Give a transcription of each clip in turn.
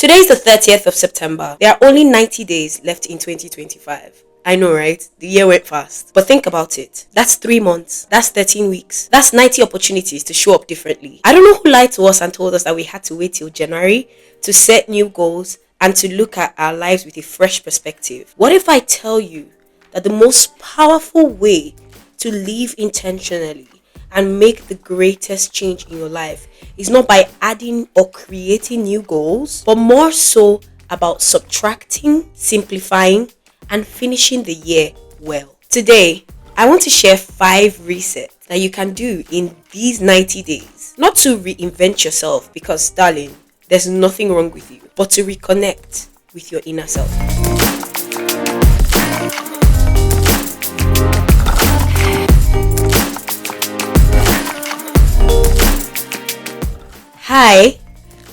Today is the 30th of September. There are only 90 days left in 2025. I know, right? The year went fast. But think about it. That's 3 months. That's 13 weeks. That's 90 opportunities to show up differently. I don't know who lied to us and told us that we had to wait till January to set new goals and to look at our lives with a fresh perspective. What if I tell you that the most powerful way to live intentionally and make the greatest change in your life is not by adding or creating new goals, but more so about subtracting, simplifying, and finishing the year well. Today, I want to share 5 resets that you can do in these 90 days. Not to reinvent yourself, because darling, there's nothing wrong with you, but to reconnect with your inner self. Hi,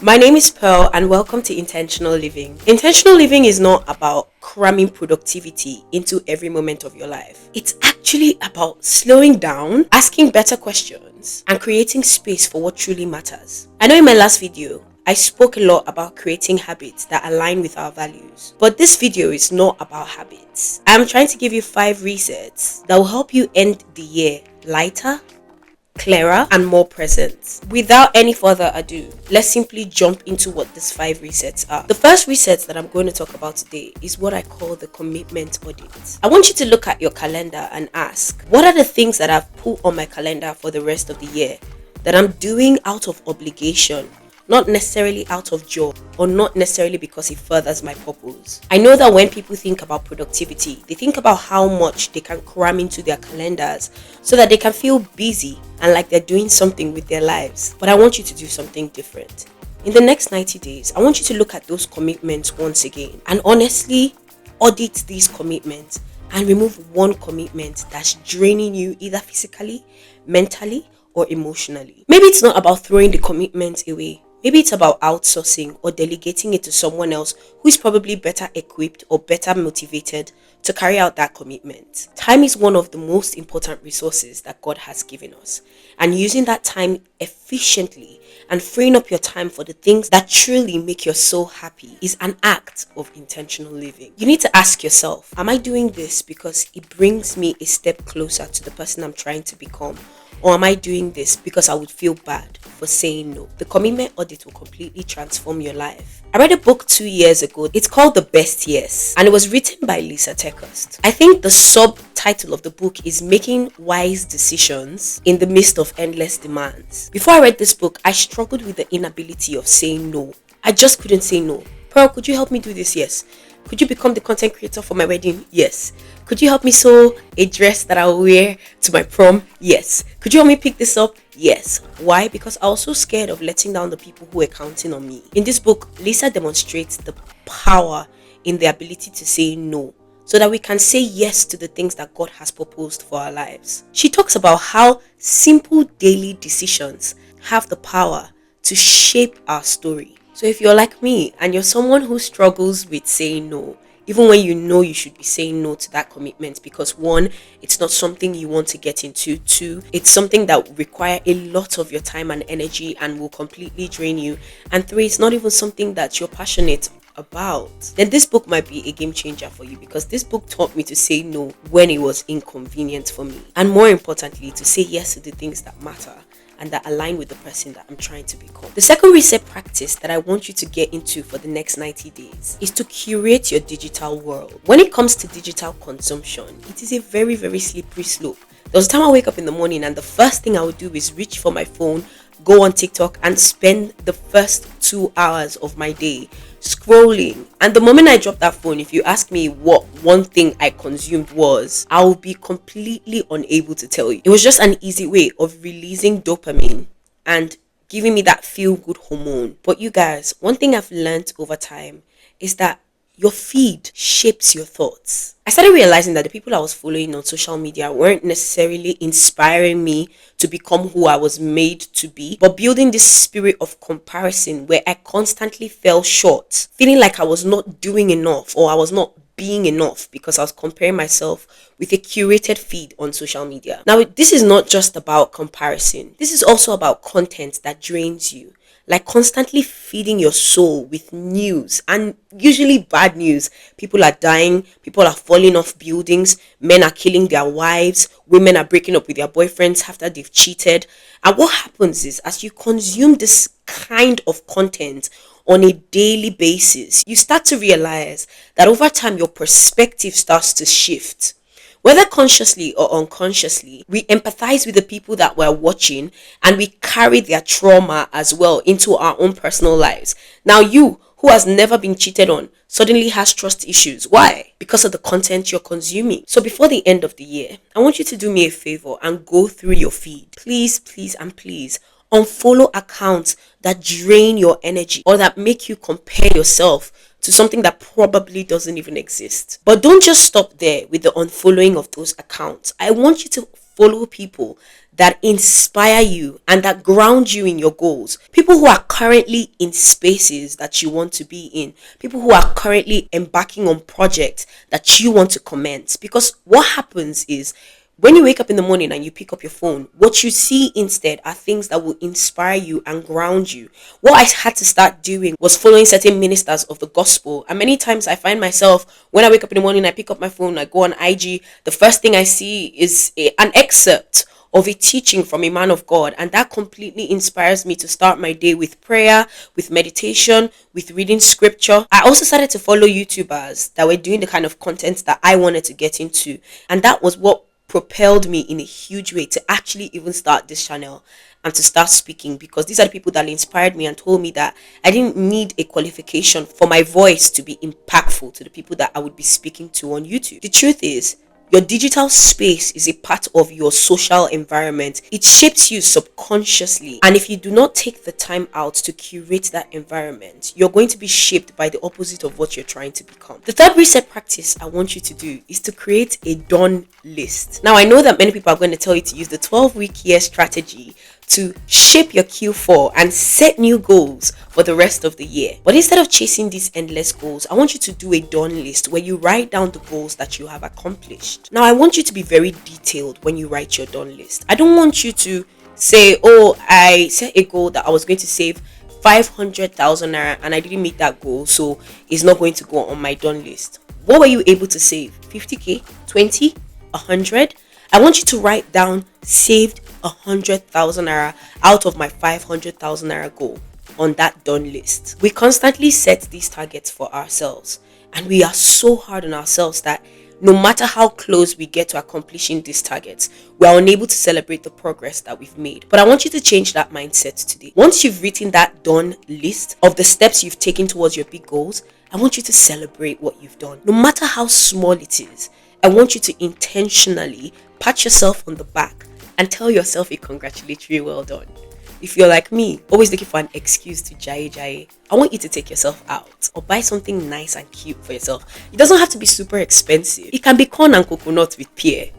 my name is Pearl and welcome to Intentional Living. Intentional living is not about cramming productivity into every moment of your life. It's actually about slowing down, asking better questions, and creating space for what truly matters. I know in my last video, I spoke a lot about creating habits that align with our values. But this video is not about habits. I'm trying to give you 5 resets that will help you end the year lighter, clearer, and more present. Without any further ado, let's simply jump into what these 5 resets are. The first reset that I'm going to talk about today is what I call the commitment audit. I want you to look at your calendar and ask, what are the things that I've put on my calendar for the rest of the year that I'm doing out of obligation, not necessarily out of joy, or not necessarily because it furthers my purpose. I know that when people think about productivity, they think about how much they can cram into their calendars so that they can feel busy and like they're doing something with their lives. But I want you to do something different. In the next 90 days, I want you to look at those commitments once again and honestly audit these commitments and remove one commitment that's draining you either physically, mentally, or emotionally. Maybe it's not about throwing the commitment away. Maybe it's about outsourcing or delegating it to someone else who is probably better equipped or better motivated to carry out that commitment. Time is one of the most important resources that God has given us. And using that time efficiently and freeing up your time for the things that truly make your soul happy is an act of intentional living. You need to ask yourself, am I doing this because it brings me a step closer to the person I'm trying to become? Or am I doing this because I would feel bad for saying no? The commitment audit will completely transform your life. I read a book 2 years ago. It's called The Best Yes, and it was written by Lisa Tekost. I think the subtitle of the book is Making Wise Decisions in the Midst of Endless Demands. Before I read this book, I struggled with the inability of saying no. I just couldn't say no. Pearl, could you help me do this? Yes. Could you become the content creator for my wedding? Yes. Could you help me sew a dress that I'll wear to my prom? Yes. Could you help me pick this up? Yes. Why? Because I was so scared of letting down the people who were counting on me. In this book, Lisa demonstrates the power in the ability to say no, so that we can say yes to the things that God has proposed for our lives. She talks about how simple daily decisions have the power to shape our story. So if you're like me and you're someone who struggles with saying no, even when you know you should be saying no to that commitment because 1, it's not something you want to get into, 2, it's something that will require a lot of your time and energy and will completely drain you, and 3, it's not even something that you're passionate about, then this book might be a game changer for you, because this book taught me to say no when it was inconvenient for me, and more importantly, to say yes to the things that matter and that align with the person that I'm trying to become. The second reset practice that I want you to get into for the next 90 days is to curate your digital world. When it comes to digital consumption, it is a very, very slippery slope. There was a time I wake up in the morning and the first thing I would do is reach for my phone, go on TikTok and spend the first 2 hours of my day scrolling. And the moment I dropped that phone, if you ask me what one thing I consumed was, I will be completely unable to tell you. It was just an easy way of releasing dopamine and giving me that feel-good hormone. But you guys, one thing I've learned over time is that your feed shapes your thoughts. I started realizing that the people I was following on social media weren't necessarily inspiring me to become who I was made to be, but building this spirit of comparison where I constantly fell short, feeling like I was not doing enough or I was not being enough because I was comparing myself with a curated feed on social media. Now, this is not just about comparison. This is also about content that drains you like constantly feeding your soul with news, and usually bad news. People are dying, people are falling off buildings, men are killing their wives, women are breaking up with their boyfriends after they've cheated. And what happens is, as you consume this kind of content on a daily basis, you start to realize that over time your perspective starts to shift. Whether consciously or unconsciously, we empathize with the people that we're watching, and we carry their trauma as well into our own personal lives. Now, you who has never been cheated on suddenly has trust issues. Why? Because of the content you're consuming. So before the end of the year, I want you to do me a favor and go through your feed. Please, please, and please unfollow accounts that drain your energy or that make you compare yourself to something that probably doesn't even exist. But don't just stop there with the unfollowing of those accounts. I want you to follow people that inspire you and that ground you in your goals. People who are currently in spaces that you want to be in. People who are currently embarking on projects that you want to commence. Because what happens is, when you wake up in the morning and you pick up your phone, what you see instead are things that will inspire you and ground you. What I had to start doing was following certain ministers of the gospel. And many times I find myself, when I wake up in the morning, I pick up my phone, I go on IG, the first thing I see is an excerpt of a teaching from a man of God, and that completely inspires me to start my day with prayer, with meditation, with reading scripture. I also started to follow YouTubers that were doing the kind of content that I wanted to get into, and that was what propelled me in a huge way to actually even start this channel and to start speaking, because these are the people that inspired me and told me that I didn't need a qualification for my voice to be impactful to the people that I would be speaking to on YouTube. The truth is, your digital space is a part of your social environment. It shapes you subconsciously. And if you do not take the time out to curate that environment, you're going to be shaped by the opposite of what you're trying to become. The third reset practice I want you to do is to create a done list. Now, I know that many people are going to tell you to use the 12-week year strategy to shape your Q4 and set new goals for the rest of the year. But instead of chasing these endless goals, I want you to do a done list where you write down the goals that you have accomplished. Now, I want you to be very detailed when you write your done list. I don't want you to say, oh, I set a goal that I was going to save 500,000 naira and I didn't meet that goal, so it's not going to go on my done list. What were you able to save? 50k, 20, 100? I want you to write down saved 100,000 naira out of my 500,000 naira goal on that done list. We constantly set these targets for ourselves, and we are so hard on ourselves that no matter how close we get to accomplishing these targets, we are unable to celebrate the progress that we've made. But I want you to change that mindset today. Once you've written that done list of the steps you've taken towards your big goals, I want you to celebrate what you've done. No matter how small it is, I want you to intentionally pat yourself on the back and tell yourself a congratulatory well done. If you're like me, always looking for an excuse to jai, I want you to take yourself out or buy something nice and cute for yourself. It doesn't have to be super expensive. It can be corn and coconut with pear,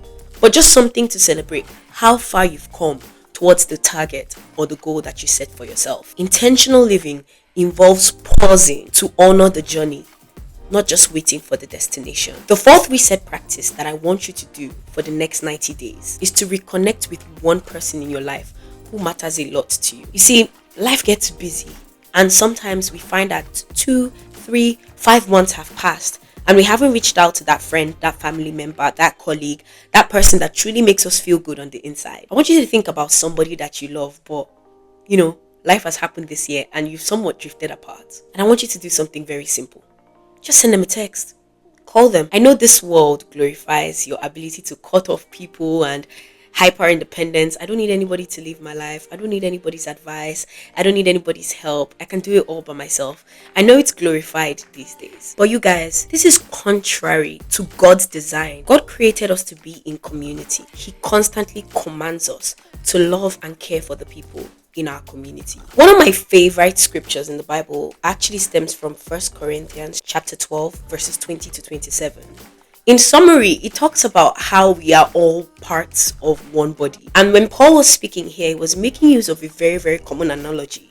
but just something to celebrate how far you've come towards the target or the goal that you set for yourself. Intentional living involves pausing to honor the journey, not just waiting for the destination. The fourth reset practice that I want you to do for the next 90 days is to reconnect with one person in your life who matters a lot to you. You see, life gets busy, and sometimes we find that 2, 3, 5 months have passed and we haven't reached out to that friend, that family member, that colleague, that person that truly makes us feel good on the inside. I want you to think about somebody that you love, but life has happened this year and you've somewhat drifted apart. And I want you to do something very simple. Just send them a text. Call them. I know this world glorifies your ability to cut off people and hyper independence. I don't need anybody to live my life. I don't need anybody's advice. I don't need anybody's help. I can do it all by myself. I know it's glorified these days. But you guys, this is contrary to God's design. God created us to be in community. He constantly commands us to love and care for the people in our community. One of my favorite scriptures in the Bible actually stems from 1 Corinthians chapter 12 verses 20 to 27. In summary, it talks about how we are all parts of one body. And when Paul was speaking here, he was making use of a very, very common analogy.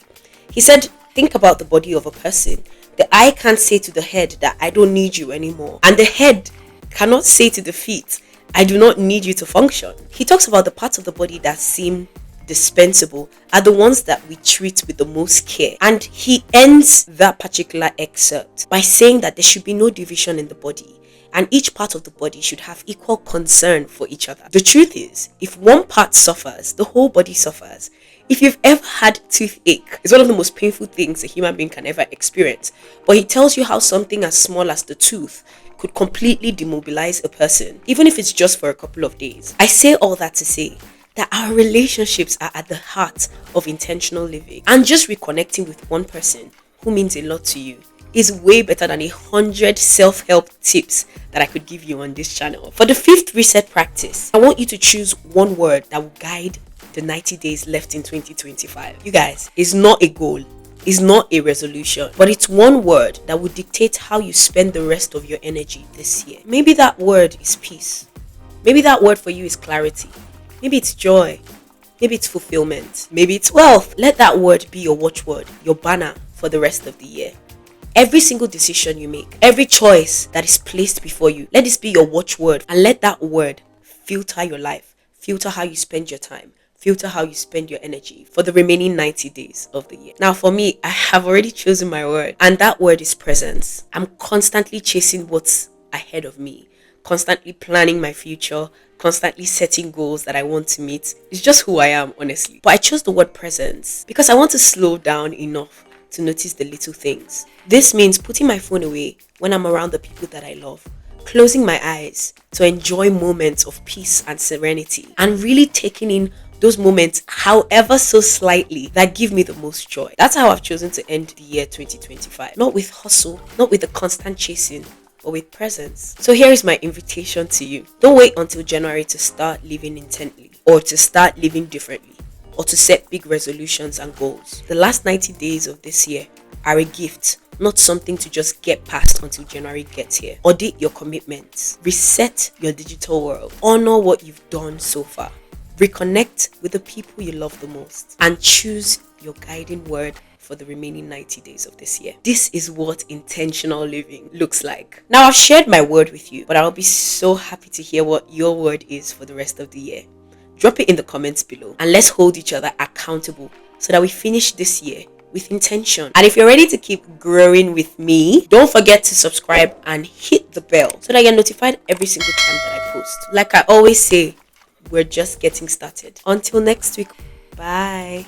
He said, think about the body of a person. The eye can't say to the head that I don't need you anymore. And the head cannot say to the feet, I do not need you to function. He talks about the parts of the body that seem indispensable are the ones that we treat with the most care. And he ends that particular excerpt by saying that there should be no division in the body, and each part of the body should have equal concern for each other. The truth is, if one part suffers, the whole body suffers. If you've ever had toothache, it's one of the most painful things a human being can ever experience. But he tells you how something as small as the tooth could completely demobilize a person, even if it's just for a couple of days. I say all that to say that our relationships are at the heart of intentional living. And just reconnecting with one person who means a lot to you is way better than 100 self-help tips that I could give you on this channel. For the 5th reset practice, I want you to choose one word that will guide the 90 days left in 2025. You guys, it's not a goal, it's not a resolution, but it's one word that will dictate how you spend the rest of your energy this year. Maybe that word is peace. Maybe that word for you is clarity. Maybe it's joy. Maybe it's fulfillment. Maybe it's wealth. Let that word be your watchword, your banner for the rest of the year. Every single decision you make, every choice that is placed before you, let this be your watchword, and let that word filter your life, filter how you spend your time, filter how you spend your energy for the remaining 90 days of the year. Now for me, I have already chosen my word, and that word is presence. I'm constantly chasing what's ahead of me, constantly planning my future, constantly setting goals that I want to meet. It's just who I am, honestly. But I chose the word presence because I want to slow down enough to notice the little things. This means putting my phone away when I'm around the people that I love, closing my eyes to enjoy moments of peace and serenity, and really taking in those moments, however so slightly, that give me the most joy. That's how I've chosen to end the year 2025. Not with hustle, not with the constant chasing, but with presence. So here is my invitation to you. Don't wait until January to start living intently, or to start living differently, or to set big resolutions and goals. The last 90 days of this year are a gift, not something to just get past until January gets here. Audit your commitments, reset your digital world, honor what you've done so far, reconnect with the people you love the most, and choose your guiding word for the remaining 90 days of this year. This is what intentional living looks like. Now, I've shared my word with you, but I'll be so happy to hear what your word is for the rest of the year. Drop it in the comments below, and let's hold each other accountable so that we finish this year with intention. And if you're ready to keep growing with me, don't forget to subscribe and hit the bell so that you're notified every single time that I post. Like I always say, we're just getting started. Until next week, bye.